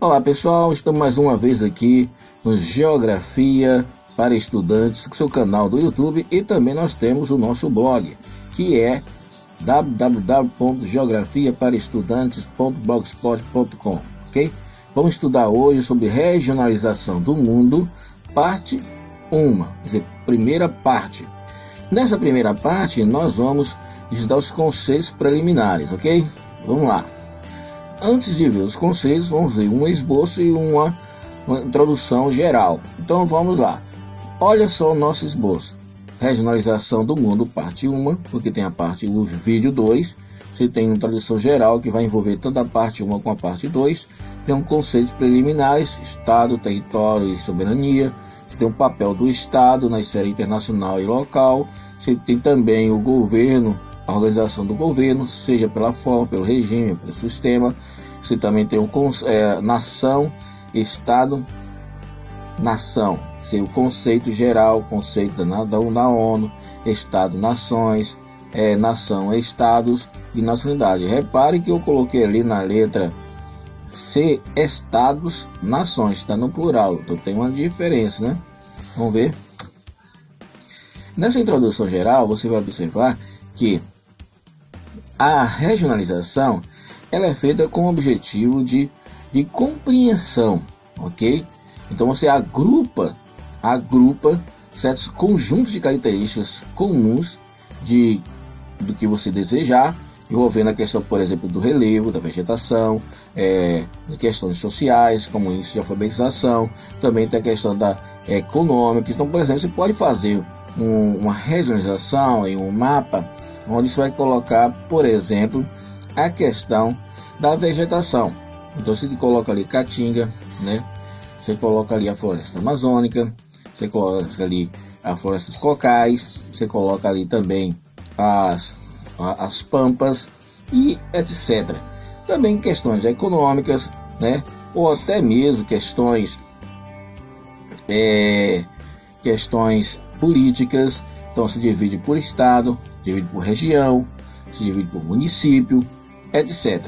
Olá pessoal, estamos mais uma vez aqui no Geografia para Estudantes, seu canal do YouTube, e também nós temos o nosso blog, que é www.geografiaparaestudantes.blogspot.com, ok? Vamos estudar hoje sobre regionalização do mundo, parte 1, quer dizer, primeira parte. Nessa primeira parte, nós vamos estudar os conceitos preliminares, ok? Vamos lá. Antes de ver os conceitos, vamos ver um esboço e uma introdução geral. Então vamos lá. Olha só o nosso esboço. Regionalização do mundo, parte 1, porque tem a parte o vídeo 2. Você tem uma introdução geral que vai envolver toda a parte 1 com a parte 2. Tem um conceitos preliminares, Estado, território e soberania. Você tem o papel do Estado na esfera internacional e local. Você tem também o governo, a organização do governo, seja pela forma, pelo regime, pelo sistema. Você também tem o nação, Estado, nação. O conceito geral, o conceito da ONU, Estado, nações, nação, estados e nacionalidade. Repare que eu coloquei ali na letra C, estados, nações, está no plural, então tem uma diferença, né? Vamos ver. Nessa introdução geral, você vai observar que a regionalização ela é feita com o objetivo de compreensão, ok? Então você agrupa certos conjuntos de características comuns do que você desejar, envolvendo a questão, por exemplo, do relevo, da vegetação, questões sociais, como índice de alfabetização, também tem a questão econômica. Então, por exemplo, você pode fazer uma regionalização em um mapa, onde você vai colocar, por exemplo, a questão da vegetação. Então você coloca ali Caatinga, né? Você coloca ali a floresta amazônica, você coloca ali a floresta de cocais, você coloca ali também as pampas e etc. Também questões econômicas, né? Ou até mesmo questões políticas. Então se divide por estado, divide por região, se divide por município, etc.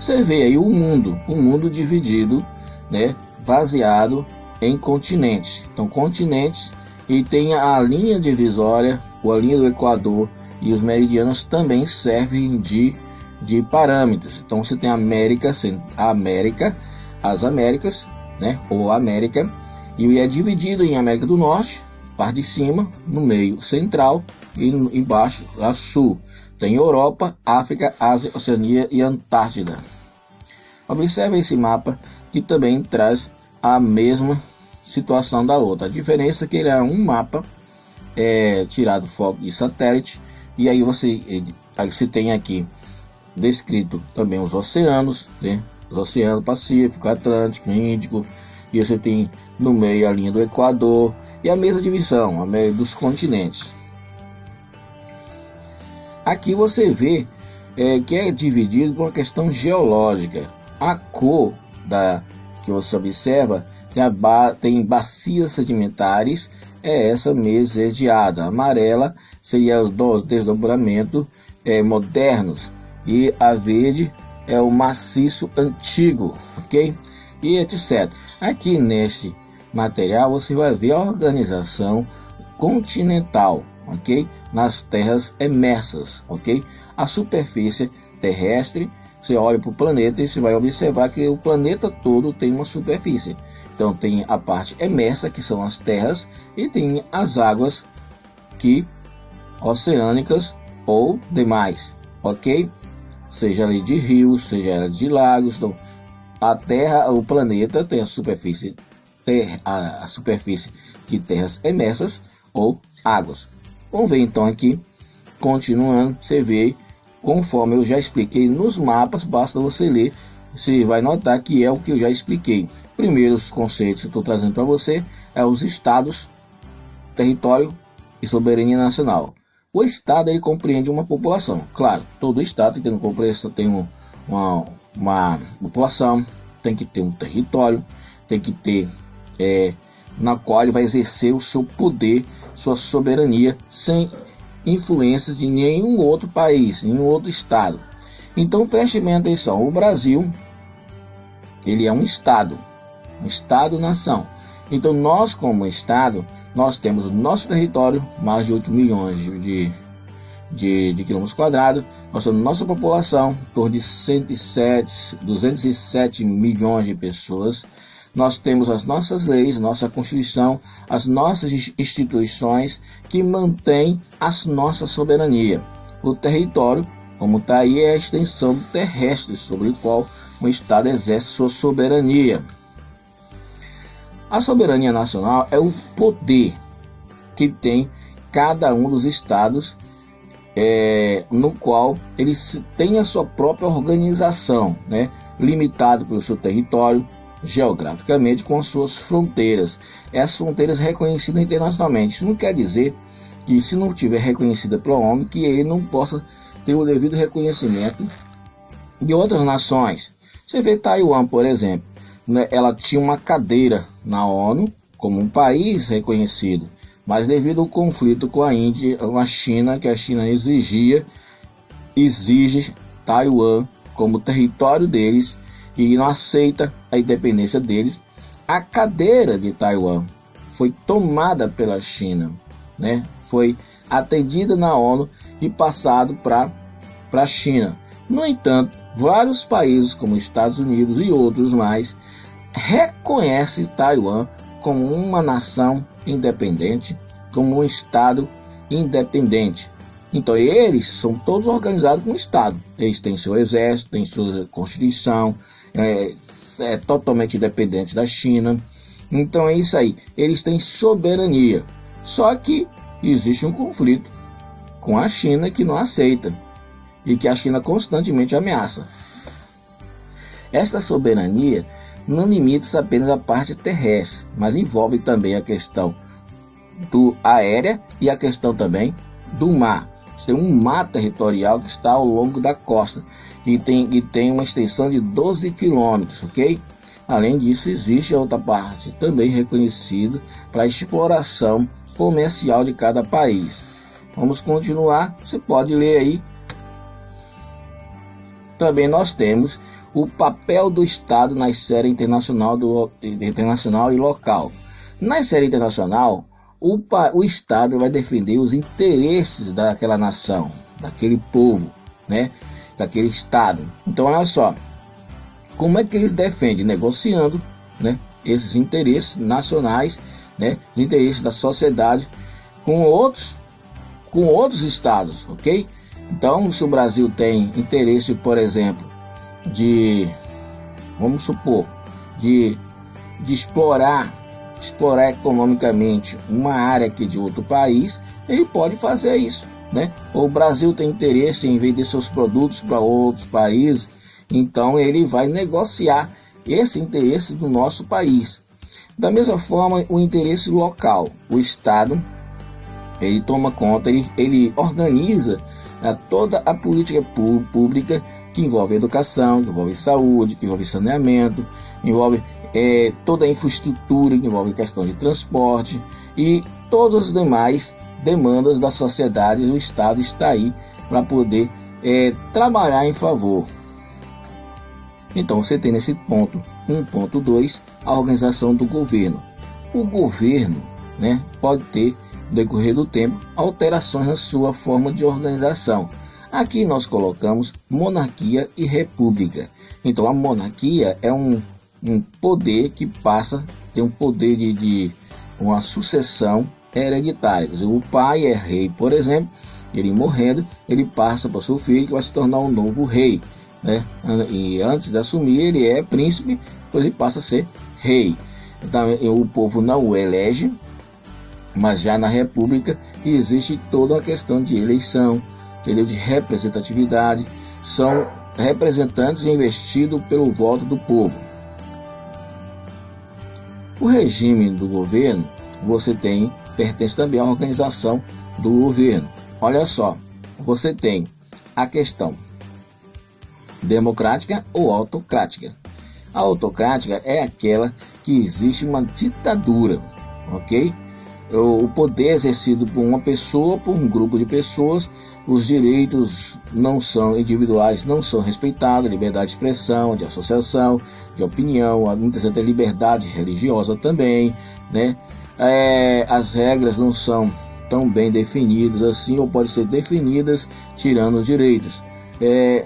Você vê aí o mundo dividido, né, baseado em continentes. Então continentes, e tem a linha divisória, ou a linha do Equador, e os meridianos também servem de parâmetros. Então você tem a América, as Américas, né, ou América, e é dividido em América do Norte, parte de cima, no meio central e embaixo a sul. Tem Europa, África, Ásia, Oceania e Antártida. Observe esse mapa que também traz a mesma situação da outra. A diferença é que ele é um mapa tirado foto de satélite, e aí você tem aqui descrito também os oceanos, né? Os oceanos Pacífico, Atlântico, Índico, e você tem no meio a linha do Equador e a mesma divisão, a meio dos continentes. Aqui você vê que é dividido por uma questão geológica. A cor que você observa tem bacias sedimentares, essa mesediada. A amarela seria o desdobramento modernos, e a verde é o maciço antigo, ok? E etc. Aqui nesse material você vai ver a organização continental, ok? Nas terras emersas, ok? A superfície terrestre, você olha para o planeta e você vai observar que o planeta todo tem uma superfície. Então tem a parte emersa, que são as terras, e tem as águas oceânicas ou demais, ok? Seja ali de rios, seja de lagos. Então a Terra, o planeta tem a superfície de terras emersas ou águas. Vamos ver então aqui, continuando, você vê, conforme eu já expliquei nos mapas, basta você ler, você vai notar que é o que eu já expliquei. Primeiros conceitos que eu estou trazendo para você os estados, território e soberania nacional. O estado ele compreende uma população, claro, todo estado tem uma população, tem que ter um território, tem que ter na qual ele vai exercer o seu poder, sua soberania, sem influência de nenhum outro país, nenhum outro estado. Então preste bem atenção, o Brasil ele é um Estado-nação. Então nós, como Estado, nós temos o nosso território, mais de 8 milhões de quilômetros quadrados, nós temos nossa população, em torno de 207 milhões de pessoas, nós temos as nossas leis, nossa Constituição, as nossas instituições que mantêm a nossa soberania. O território, como está aí, é a extensão terrestre sobre o qual o Estado exerce sua soberania. A soberania nacional é o poder que tem cada um dos estados, no qual eles têm a sua própria organização, né, limitado pelo seu território, geograficamente, com as suas fronteiras. Essas fronteiras reconhecidas internacionalmente. Isso não quer dizer que, se não tiver reconhecida pelo homem, que ele não possa ter o devido reconhecimento de outras nações. Você vê Taiwan, por exemplo, né, ela tinha uma cadeira na ONU como um país reconhecido, mas devido ao conflito com a Índia, com a China, que a China exige Taiwan como território deles e não aceita a independência deles, a cadeira de Taiwan foi tomada pela China, né? Foi atendida na ONU e passado para a China. No entanto, vários países como Estados Unidos e outros mais reconhecem Taiwan como uma nação independente, como um Estado independente. Então eles são todos organizados como Estado. Eles têm seu exército, têm sua Constituição, é totalmente independente da China. Então é isso aí. Eles têm soberania. Só que existe um conflito com a China que não aceita e que a China constantemente ameaça. Esta soberania não limita-se apenas à parte terrestre, mas envolve também a questão do aérea e a questão também do mar. Tem um mar territorial que está ao longo da costa e tem uma extensão de 12 quilômetros, ok? Além disso, existe a outra parte também reconhecida para a exploração comercial de cada país. Vamos continuar, você pode ler aí. Também nós temos o papel do Estado na esfera internacional e local. Na esfera internacional, o Estado vai defender os interesses daquela nação, daquele povo, né, daquele Estado. Então, olha só, como é que eles defendem? Negociando, né, esses interesses nacionais, né, os interesses da sociedade com outros Estados, ok? Então, se o Brasil tem interesse, por exemplo, vamos supor, de explorar economicamente uma área aqui de outro país, ele pode fazer isso, né? Ou o Brasil tem interesse em vender seus produtos para outros países, então ele vai negociar esse interesse do nosso país. Da mesma forma, o interesse local, o Estado, ele toma conta, ele organiza toda a política pública que envolve educação, que envolve saúde, que envolve saneamento, envolve toda a infraestrutura, que envolve questão de transporte e todas as demais demandas da sociedade. O Estado está aí para poder trabalhar em favor. Então você tem nesse ponto 1.2 a organização do governo. O governo, né, pode ter, no decorrer do tempo, alterações na sua forma de organização. Aqui nós colocamos monarquia e república. Então a monarquia é um poder que tem um poder de uma sucessão hereditária. Quer dizer, o pai é rei, por exemplo, ele morrendo, ele passa para o seu filho que vai se tornar um novo rei, né? E antes de assumir ele é príncipe, depois ele passa a ser rei. Então o povo não o elege, mas já na república existe toda a questão de eleição, de representatividade, são representantes investidos pelo voto do povo. O regime do governo, pertence também à organização do governo. Olha só, você tem a questão democrática ou autocrática. A autocrática é aquela que existe uma ditadura, ok? O poder exercido por uma pessoa, por um grupo de pessoas, os direitos não são individuais, não são respeitados, liberdade de expressão, de associação, de opinião, muitas vezes liberdade religiosa também, né? As regras não são tão bem definidas assim, ou podem ser definidas tirando os direitos.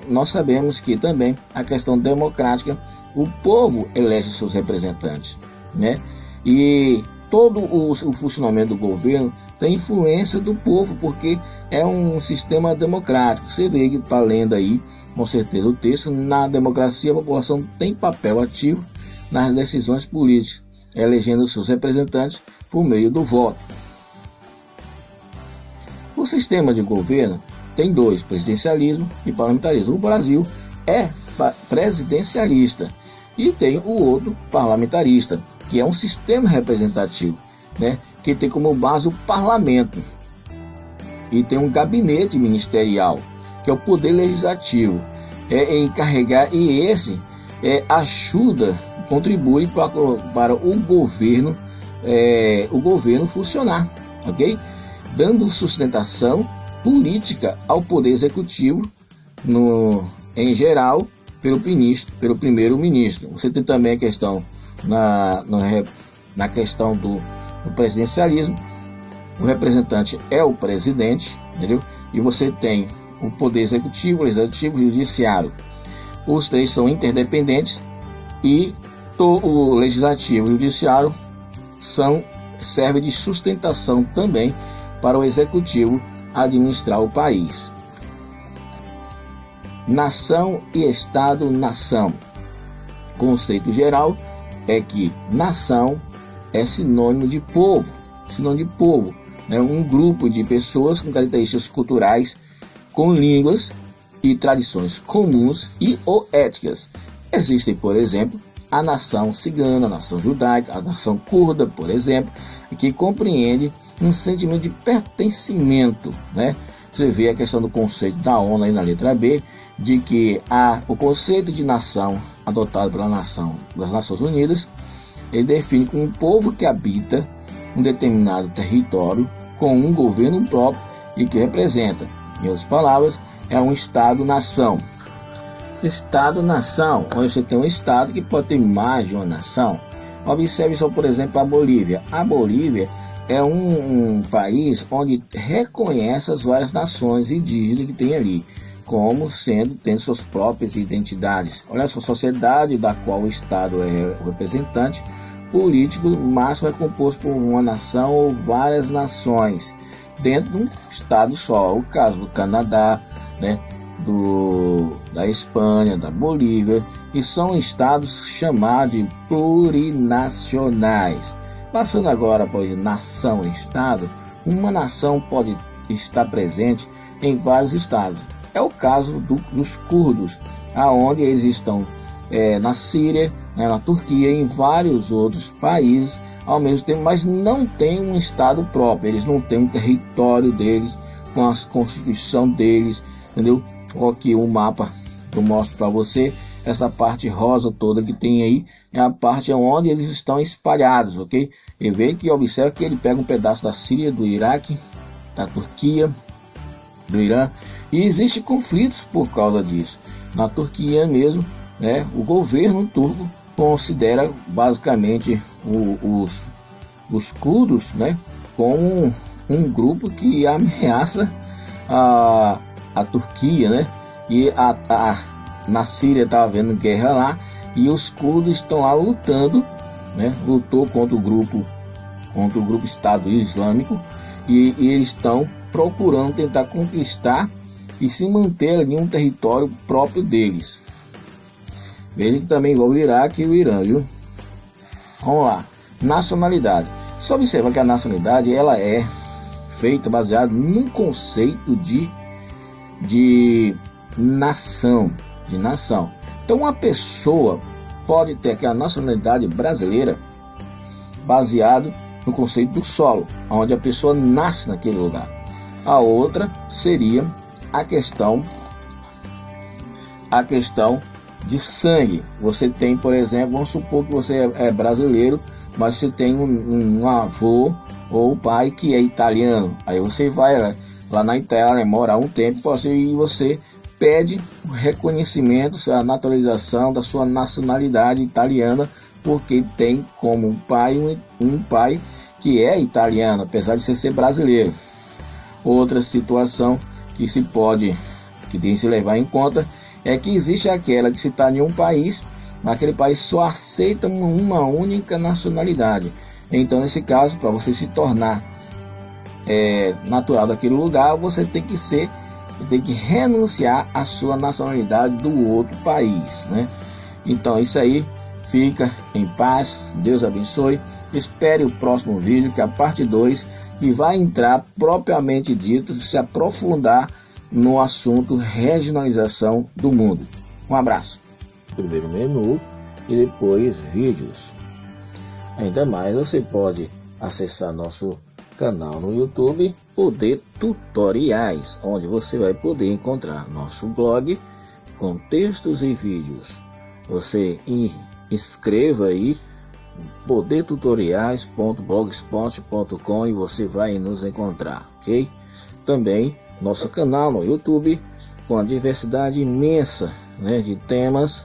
Nós sabemos que também a questão democrática, o povo elege seus representantes, né? E todo o funcionamento do governo tem influência do povo, porque é um sistema democrático. Você vê que está lendo aí, com certeza, o texto. Na democracia, a população tem papel ativo nas decisões políticas, elegendo seus representantes por meio do voto. O sistema de governo tem dois, presidencialismo e parlamentarismo. O Brasil é presidencialista e tem o outro parlamentarista, que é um sistema representativo, né, que tem como base o parlamento e tem um gabinete ministerial, que é o poder legislativo, encarregar, e esse ajuda, contribui para o governo funcionar, ok? Dando sustentação política ao poder executivo em geral pelo primeiro-ministro. Você tem também a questão na questão do presidencialismo, o representante é o presidente, entendeu? E você tem o poder executivo, legislativo e judiciário. Os três são interdependentes e o legislativo e o judiciário servem de sustentação também para o executivo administrar o país. Nação e Estado-nação. Conceito geral é que nação é sinônimo de povo, né? Um grupo de pessoas com características culturais, com línguas e tradições comuns e ou éticas. Existem, por exemplo, a nação cigana, a nação judaica, a nação curda, por exemplo, que compreende um sentimento de pertencimento, né? Você vê a questão do conceito da ONU aí na letra B, de que o conceito de nação adotado pela das Nações Unidas, ele define como um povo que habita um determinado território com um governo próprio e que representa, em outras palavras, é um Estado-nação. Estado-nação, onde você tem um Estado que pode ter mais de uma nação. Observe só, por exemplo, a Bolívia. A Bolívia é um país onde reconhece as várias nações indígenas que tem ali, como tendo suas próprias identidades. Olha só, a sociedade da qual o Estado é o representante político máximo é composto por uma nação ou várias nações dentro de um Estado só. O caso do Canadá, né, da Espanha, da Bolívia, e são estados chamados de plurinacionais. Passando agora por nação e estado, uma nação pode estar presente em vários estados. É o caso dos curdos, aonde eles estão na Síria, né, na Turquia e em vários outros países ao mesmo tempo, mas não tem um estado próprio. Eles não têm um território deles, com a constituição deles, entendeu? Aqui o mapa que eu mostro para você, essa parte rosa toda que tem aí, é a parte onde eles estão espalhados, ok? E vê que observa que ele pega um pedaço da Síria, do Iraque, da Turquia, do Irã, e existem conflitos por causa disso. Na Turquia mesmo, né, o governo turco considera basicamente os curdos, né, como um grupo que ameaça a Turquia, né? E na Síria estava havendo guerra lá, e os curdos estão lá lutando, né? Lutou contra o grupo Estado Islâmico, e eles estão procurando tentar conquistar e se manter ali em um território próprio deles. Veja que também envolve o Iraque e o Irã, viu? Vamos lá. Nacionalidade. Só observa que a nacionalidade ela é feita baseada num conceito de nação. Então uma pessoa pode ter aqui a nacionalidade brasileira baseado no conceito do solo, onde a pessoa nasce naquele lugar. A outra seria a questão de sangue. Você tem, por exemplo, vamos supor que você é brasileiro, mas você tem um avô ou pai que é italiano. Aí você vai lá na Itália, morar um tempo, e você pede o reconhecimento, a naturalização da sua nacionalidade italiana, porque tem como pai um pai que é italiano, apesar de ser brasileiro. Outra situação que tem que se levar em conta é que existe aquela que se está em um país, naquele país só aceita uma única nacionalidade. Então, nesse caso, para você se tornar natural daquele lugar, você tem que renunciar à sua nacionalidade do outro país, né? Então, isso aí, fica em paz, Deus abençoe. Espere o próximo vídeo, que é a parte 2, e vai entrar propriamente dito, se aprofundar no assunto regionalização do mundo. Um abraço. Primeiro menu e depois vídeos. Ainda mais, você pode acessar nosso canal no YouTube, Poder Tutoriais, onde você vai poder encontrar nosso blog com textos e vídeos. Você inscreva aí podertutoriais.blogspot.com e você vai nos encontrar, ok? Também nosso canal no YouTube com a diversidade imensa, né, de temas